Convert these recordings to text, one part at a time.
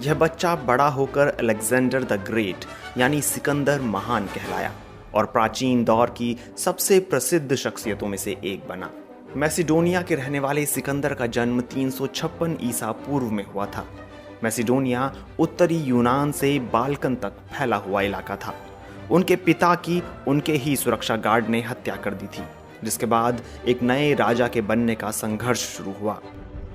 यह बच्चा बड़ा होकर अलेक्जेंडर द ग्रेट यानी सिकंदर महान कहलाया और प्राचीन दौर की सबसे प्रसिद्ध शख्सियतों में से एक बना। मैसिडोनिया के रहने वाले सिकंदर का जन्म 356 ईसा पूर्व में हुआ था। मैसिडोनिया उत्तरी यूनान से बाल्कन तक फैला हुआ इलाका था। उनके पिता की उनके ही सुरक्षा गार्ड ने हत्या कर दी थी, जिसके बाद एक नए राजा के बनने का संघर्ष शुरू हुआ।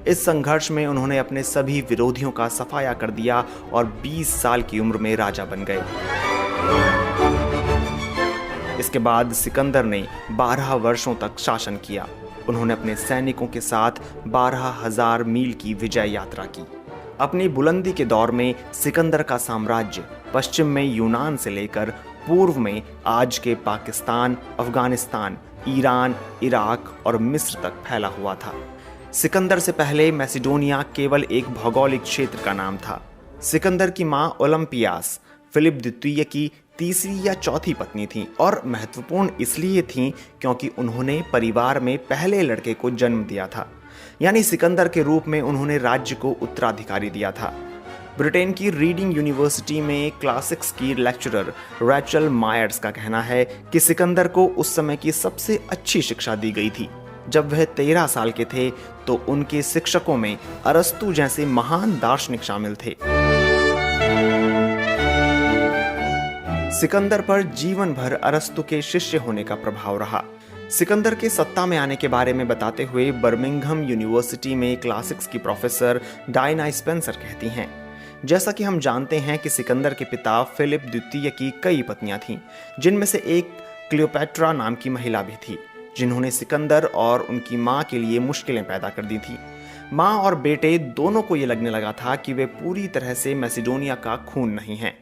इस संघर्ष में उन्होंने अपने सभी विरोधियों का सफाया कर दिया और 20 साल की उम्र में राजा बन गए। इसके बाद सिकंदर ने 12 वर्षों तक शासन किया। उन्होंने अपने सैनिकों के साथ 12,000 मील की विजय यात्रा की। अपनी बुलंदी के दौर में सिकंदर का साम्राज्य पश्चिम में यूनान से लेकर पूर्व में आज के पाकिस्तान, अफगानिस्तान, ईरान, इराक और मिस्र तक फैला हुआ था। सिकंदर से पहले मैसिडोनिया केवल एक भौगोलिक क्षेत्र का नाम था। सिकंदर की मां ओलंपियास फिलिप द्वितीय की तीसरी या चौथी पत्नी थी और महत्वपूर्ण इसलिए थी क्योंकि उन्होंने परिवार में पहले लड़के को जन्म दिया था, यानी सिकंदर के रूप में उन्होंने राज्य को उत्तराधिकारी दिया था। ब्रिटेन की रीडिंग यूनिवर्सिटी में क्लासिक्स की लेक्चरर रैचल मायर्स का कहना है कि सिकंदर को उस समय की सबसे अच्छी शिक्षा दी गई थी। जब वह 13 साल के थे तो उनके शिक्षकों में अरस्तु जैसे महान दार्शनिक शामिल थे। सिकंदर पर जीवन भर अरस्तु के शिष्य होने का प्रभाव रहा। सिकंदर के सत्ता में आने के बारे में बताते हुए बर्मिंघम यूनिवर्सिटी में क्लासिक्स की प्रोफेसर डायना स्पेंसर कहती हैं, जैसा कि हम जानते हैं कि सिकंदर के पिता फिलिप द्वितीय की कई पत्नियां थीं, जिनमें से एक क्लियोपैट्रा नाम की महिला भी थी, जिन्होंने सिकंदर और उनकी मां के लिए मुश्किलें पैदा कर दी थी। मां और बेटे दोनों को यह लगने लगा था कि वे पूरी तरह से मैसिडोनिया का खून नहीं हैं।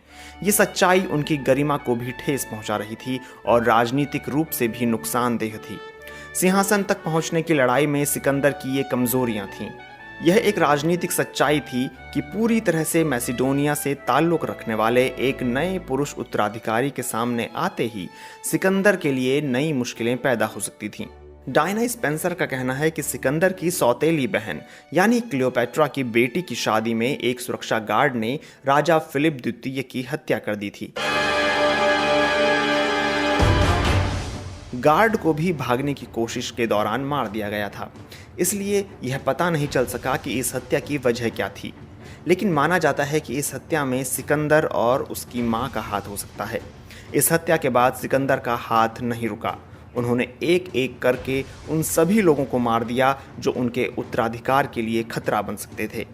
ये सच्चाई उनकी गरिमा को भी ठेस पहुंचा रही थी और राजनीतिक रूप से भी नुकसानदेह थी। सिंहासन तक पहुंचने की लड़ाई में सिकंदर की ये कमजोरियां थीं। यह एक राजनीतिक सच्चाई थी कि पूरी तरह से मैसिडोनिया से ताल्लुक रखने वाले एक नए पुरुष उत्तराधिकारी के सामने आते ही सिकंदर के लिए नई मुश्किलें पैदा हो सकती थीं। डायना स्पेंसर का कहना है कि सिकंदर की सौतेली बहन यानी क्लियोपैट्रा की बेटी की शादी में एक सुरक्षा गार्ड ने राजा फिलिप द्वितीय की हत्या कर दी थी। गार्ड को भी भागने की कोशिश के दौरान मार दिया गया था, इसलिए यह पता नहीं चल सका कि इस हत्या की वजह क्या थी। लेकिन माना जाता है कि इस हत्या में सिकंदर और उसकी मां का हाथ हो सकता है। इस हत्या के बाद सिकंदर का हाथ नहीं रुका। उन्होंने एक एक करके उन सभी लोगों को मार दिया जो उनके उत्तराधिकार के लिए खतरा बन सकते थे।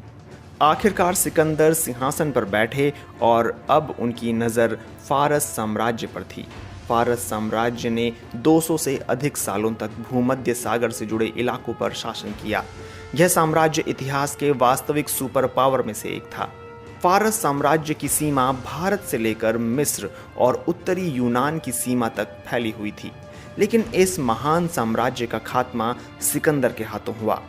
आखिरकार सिकंदर सिंहासन पर बैठे और अब उनकी नज़र फारस साम्राज्य पर थी। फारस साम्राज्य ने 200 से अधिक सालों तक भूमध्य सागर से जुड़े इलाकों पर शासन किया। यह साम्राज्य इतिहास के वास्तविक सुपर पावर में से एक था। फारस साम्राज्य की सीमा भारत से लेकर मिस्र और उत्तरी यूनान की सीमा तक फैली हुई थी, लेकिन इस महान साम्राज्य का खात्मा सिकंदर के हाथों हुआ।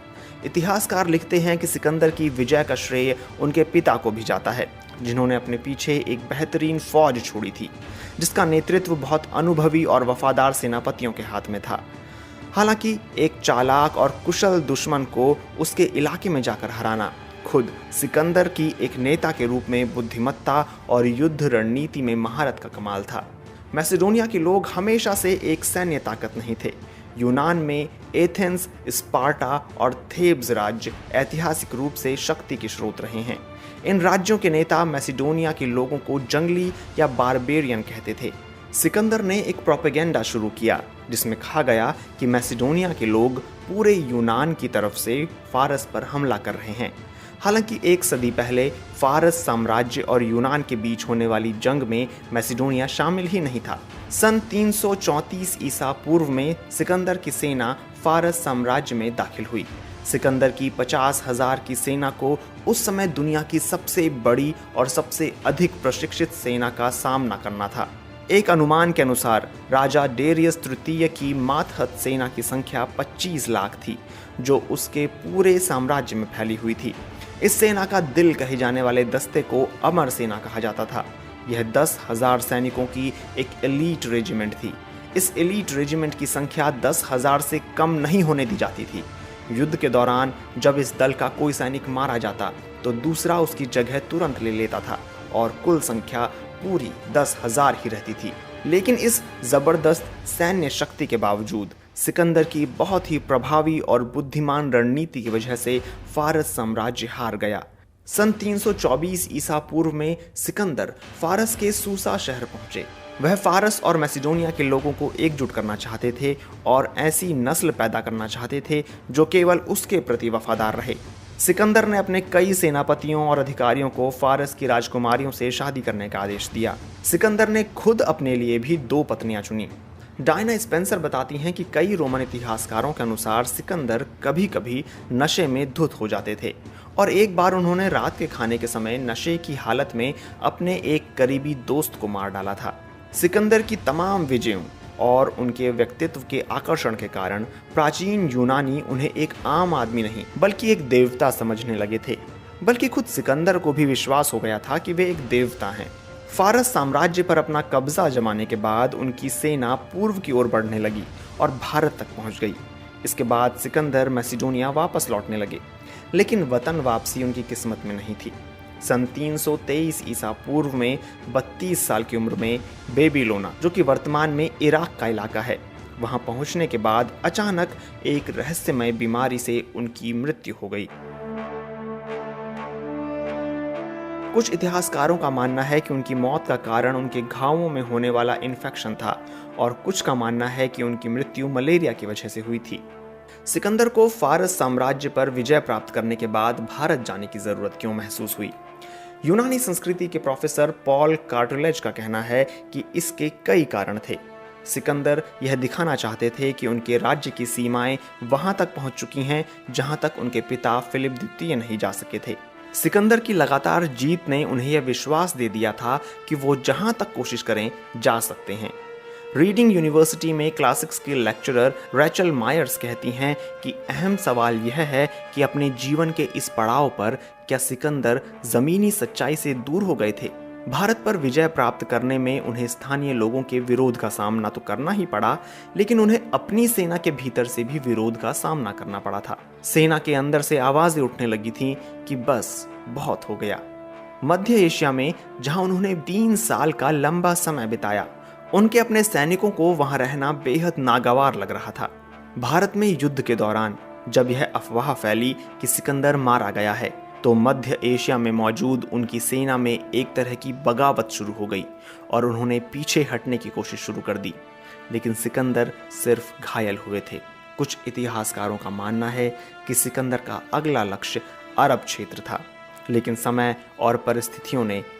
इतिहासकार लिखते हैं कि सिकंदर की विजय का श्रेय उनके पिता को भी जाता है, जिन्होंने अपने पीछे एक बेहतरीन फौज छोड़ी थी, जिसका नेतृत्व बहुत अनुभवी और वफादार सेनापतियों के हाथ में था। हालांकि एक चालाक और कुशल दुश्मन को उसके इलाके में जाकर हराना खुद सिकंदर की एक नेता के रूप में बुद्धिमत्ता और युद्ध रणनीति में महारत का कमाल था। मैसिडोनिया के लोग हमेशा से एक सैन्य ताकत नहीं थे। यूनान में एथेंस, स्पार्टा और थेब्स राज्य ऐतिहासिक रूप से शक्ति के स्रोत रहे हैं। इन राज्यों के नेता मैसिडोनिया के लोगों को जंगली या बारबेरियन कहते थे। सिकंदर ने एक प्रोपेगेंडा शुरू किया जिसमें कहा गया कि मैसिडोनिया के लोग पूरे यूनान की तरफ से फारस पर हमला कर रहे हैं। हालांकि एक सदी पहले फारस साम्राज्य और यूनान के बीच होने वाली जंग में मैसिडोनिया शामिल ही नहीं था। सन 334 ईसा पूर्व में सिकंदर की सेना फारस साम्राज्य में दाखिल हुई। सिकंदर की 50,000 की सेना को उस समय दुनिया की सबसे बड़ी और सबसे अधिक प्रशिक्षित सेना का सामना करना था। एक अनुमान के अनुसार राजा डेरियस तृतीय की मातहत सेना की संख्या 25 लाख थी, जो उसके पूरे साम्राज्य में फैली हुई थी। इस सेना का दिल कहे जाने वाले दस्ते को अमर सेना कहा जाता था। यह 10,000 सैनिकों की एक एलीट रेजिमेंट थी। इस एलीट रेजिमेंट की संख्या 10,000 से कम नहीं होने दी जाती थी। युद्ध के दौरान जब इस दल का कोई सैनिक मारा जाता तो दूसरा उसकी जगह तुरंत ले लेता था और कुल संख्या पूरी 10,000 ही रहती थी। लेकिन इस जबरदस्त सैन्य शक्ति के बावजूद सिकंदर की बहुत ही प्रभावी और बुद्धिमान रणनीति की वजह से फारस साम्राज्य हार गया। सन 324 ईसा पूर्व में सिकंदर फारस के सूसा शहर पहुंचे। वह फारस और मैसिडोनिया के लोगों को एकजुट करना चाहते थे और ऐसी नस्ल पैदा करना चाहते थे जो केवल उसके प्रति वफादार रहे। सिकंदर ने अपने कई सेनापतियों और अधिकारियों को फारस की राजकुमारियों से शादी करने का आदेश दिया। सिकंदर ने खुद अपने लिए भी 2 पत्नियां चुनी। डायना स्पेंसर बताती हैं कि कई रोमन इतिहासकारों के अनुसार सिकंदर कभी कभी नशे में धुत हो जाते थे और एक बार उन्होंने रात के खाने के समय नशे की हालत में अपने एक करीबी दोस्त को मार डाला था। सिकंदर की तमाम विजयों और उनके व्यक्तित्व के आकर्षण के कारण प्राचीन यूनानी उन्हें एक आम आदमी नहीं बल्कि एक देवता समझने लगे थे। बल्कि खुद सिकंदर को भी विश्वास हो गया था कि वे एक देवता हैं। फारस साम्राज्य पर अपना कब्जा जमाने के बाद उनकी सेना पूर्व की ओर बढ़ने लगी और भारत तक पहुंच गई। इसके बाद सिकंदर मैसिडोनिया वापस लौटने लगे, लेकिन वतन वापसी उनकी किस्मत में नहीं थी। सन 323 ईसा पूर्व में 32 साल की उम्र में बेबीलोना, जो कि वर्तमान में इराक का इलाका है, वहां पहुंचने के बाद अचानक एक रहस्यमय बीमारी से उनकी मृत्यु हो गई। कुछ इतिहासकारों का मानना है कि उनकी मौत का कारण उनके घावों में होने वाला इन्फेक्शन था और कुछ का मानना है कि उनकी मृत्यु मलेरिया की वजह से हुई थी। सिकंदर को फारस साम्राज्य पर विजय प्राप्त करने के बाद भारत जाने की जरूरत क्यों महसूस हुई? यूनानी संस्कृति के प्रोफेसर पॉल कार्टलेज का कहना है कि इसके कई कारण थे। सिकंदर यह दिखाना चाहते थे कि उनके राज्य की सीमाएं वहां तक पहुंच चुकी हैं जहां तक उनके पिता फिलिप द्वितीय नहीं जा सके थे। सिकंदर की लगातार जीत ने उन्हें यह विश्वास दे दिया था कि वो जहां तक कोशिश करें जा सकते हैं। रीडिंग यूनिवर्सिटी में क्लासिक्स की लेक्चरर रैचल मायर्स कहती हैं कि अहम सवाल यह है कि अपने जीवन के इस पड़ाव पर क्या सिकंदर ज़मीनी सच्चाई से दूर हो गए थे? भारत पर विजय प्राप्त करने में उन्हें स्थानीय लोगों के विरोध का सामना तो करना ही पड़ा, लेकिन उन्हें अपनी सेना के भीतर से भी विरोध का सामना करना पड़ा था। सेना के अंदर से आवाजें उठने लगी थीं कि बस बहुत हो गया। मध्य एशिया में जहां उन्होंने 3 साल का लंबा समय बिताया, उनके अपने सैनिकों को वहां रहना बेहद नागवार लग रहा था। भारत में युद्ध के दौरान जब यह अफवाह फैली कि सिकंदर मारा गया है, तो मध्य एशिया में मौजूद उनकी सेना में एक तरह की बगावत शुरू हो गई और उन्होंने पीछे हटने की कोशिश शुरू कर दी। लेकिन सिकंदर सिर्फ घायल हुए थे। कुछ इतिहासकारों का मानना है कि सिकंदर का अगला लक्ष्य अरब क्षेत्र था, लेकिन समय और परिस्थितियों ने